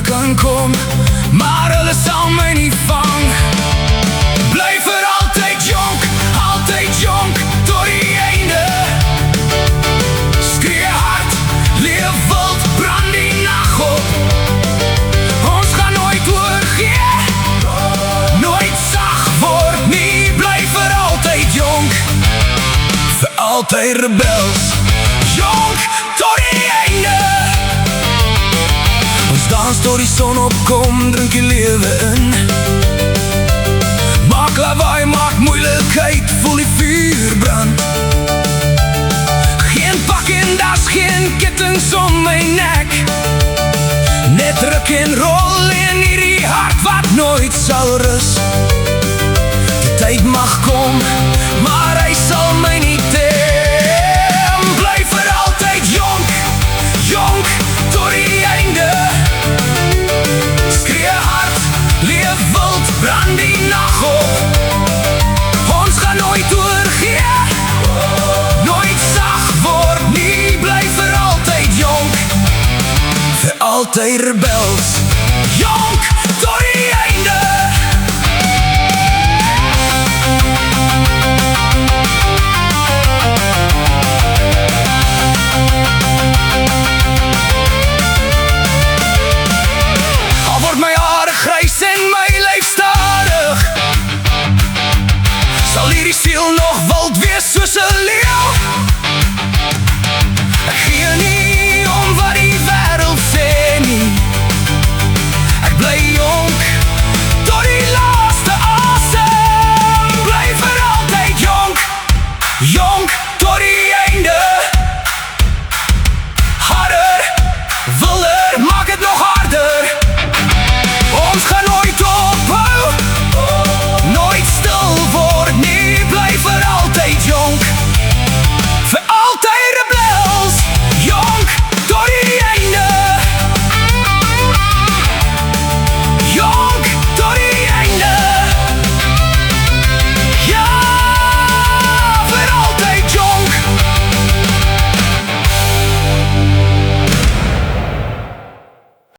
kan kom, maar hulle sal my nie vang. Bly vir altyd jonk, tot die einde. Skree hard, leef wild, brand die nag op. Ons gaan nooit oorgee, nooit sag word nie. Bly vir altyd jonk, vir altyd rebels. Jonk, tot die einde. Ons dans tot die son opkom, drink die lewe in. Maak lawaai, maak moeilikheid, voel die vuur brand. Geen pak en das, geen kittings om my nek. Net ruk en rol in hierdie hart wat nooit sal rus. Die tyd mag kom, maar hy sal my nie tem. Bly vir altyd jonk, tot die einde. Skree hard, leef wild, brand die nag op. Ons gaan nooit oorgee, nooit sag word nie. Bly vir altyd jonk, vir altyd rebels. Jonk,